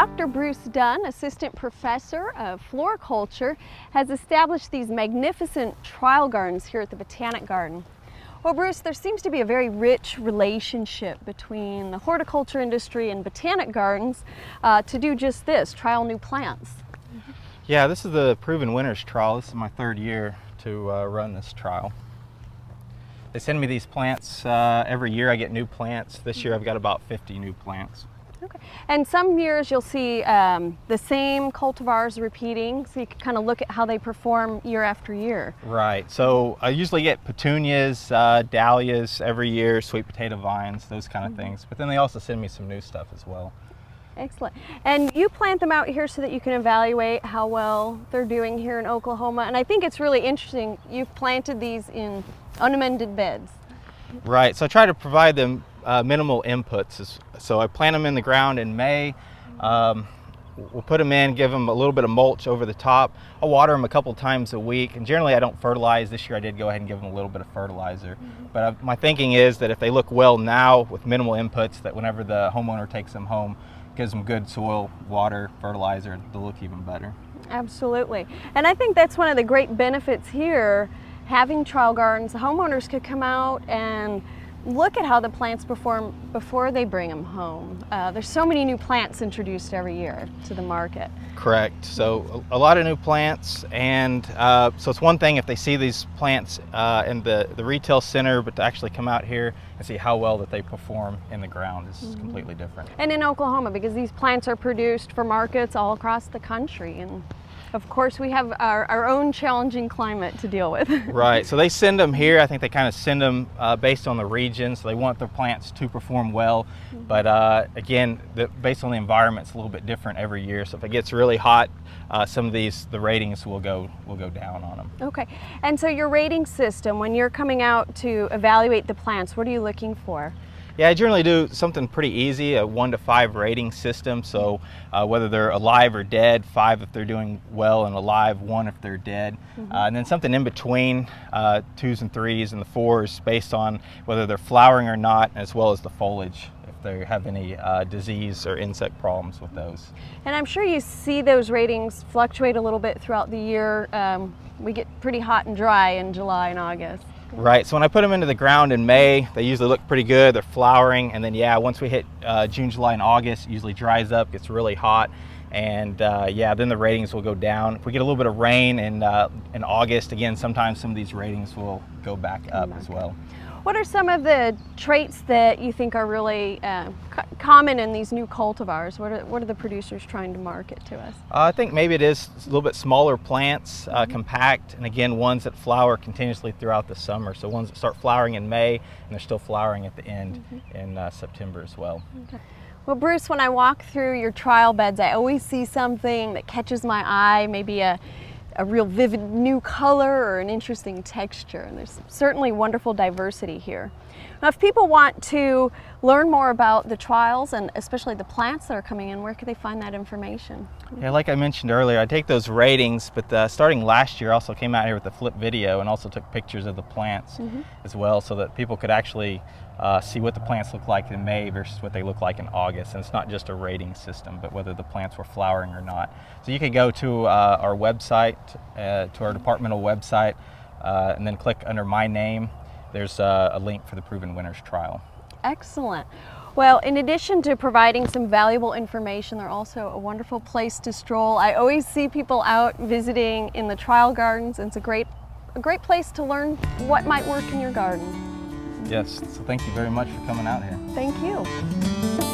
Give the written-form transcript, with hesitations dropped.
Dr. Bruce Dunn, Assistant Professor of Floriculture, has established these magnificent trial gardens here at the Botanic Garden. Well, Bruce, there seems to be a very rich relationship between the horticulture industry and botanic gardens to do just this, trial new plants. Yeah, this is the Proven Winners trial. This is my third year to run this trial. They send me these plants every year. I get new plants. This year I've got about 50 new plants. Okay. And some years you'll see the same cultivars repeating, so you can kind of look at how they perform year after year. Right. So I usually get petunias, dahlias every year, sweet potato vines, those kind of things. But then they also send me some new stuff as well. Excellent. And you plant them out here so that you can evaluate how well they're doing here in Oklahoma. And I think it's really interesting, you've planted these in unamended beds. Right. So I try to provide them minimal inputs. So I plant them in the ground in May. We'll put them in, give them a little bit of mulch over the top. I'll water them a couple times a week, and generally I don't fertilize. This year I did go ahead and give them a little bit of fertilizer. But my thinking is that if they look well now with minimal inputs, that whenever the homeowner takes them home, gives them good soil, water, fertilizer, they'll look even better. Absolutely. And I think that's one of the great benefits here, having trial gardens. The homeowners could come out and look at how the plants perform before they bring them home. There's so many new plants introduced every year to the market. Correct. So a lot of new plants, and so it's one thing if they see these plants in the retail center, but to actually come out here and see how well that they perform in the ground is completely different. And in Oklahoma, because these plants are produced for markets all across the country, and of course we have our own challenging climate to deal with. Right, so they send them here. I think they kind of send them based on the region, so they want their plants to perform well. But again, based on the environment, it's a little bit different every year. So if it gets really hot, some of the ratings will go down on them. Okay, and so your rating system, when you're coming out to evaluate the plants, what are you looking for? Yeah, I generally do something pretty easy, a 1 to 5 rating system. So whether they're alive or dead, 5 if they're doing well, and alive, 1 if they're dead. And then something in between, 2s and 3s and the 4s, based on whether they're flowering or not, as well as the foliage, if they have any disease or insect problems with those. And I'm sure you see those ratings fluctuate a little bit throughout the year. We get pretty hot and dry in July and August. Right, so when I put them into the ground in May, they usually look pretty good, they're flowering, and then yeah, once we hit June, July, and August, it usually dries up, gets really hot, and yeah, then the ratings will go down. If we get a little bit of rain in August, again, sometimes some of these ratings will go back up as well. What are some of the traits that you think are really common in these new cultivars? What are the producers trying to market to us? I think maybe it is a little bit smaller plants, compact, and again, ones that flower continuously throughout the summer. So ones that start flowering in May, and they're still flowering at the end in September as well. Okay. Well, Bruce, when I walk through your trial beds, I always see something that catches my eye, maybe a real vivid new color or an interesting texture, and there's certainly wonderful diversity here. Now, if people want to learn more about the trials and especially the plants that are coming in, where can they find that information? Yeah, like I mentioned earlier, I take those ratings, but starting last year I also came out here with a flip video and also took pictures of the plants as well, so that people could actually see what the plants look like in May versus what they look like in August. And it's not just a rating system, but whether the plants were flowering or not. So you could go to our website, to our departmental website, and then click under my name. There's a link for the Proven Winners trial. Excellent. Well, in addition to providing some valuable information, they're also a wonderful place to stroll. I always see people out visiting in the trial gardens, and it's a great place to learn what might work in your garden. Yes, so thank you very much for coming out here. Thank you.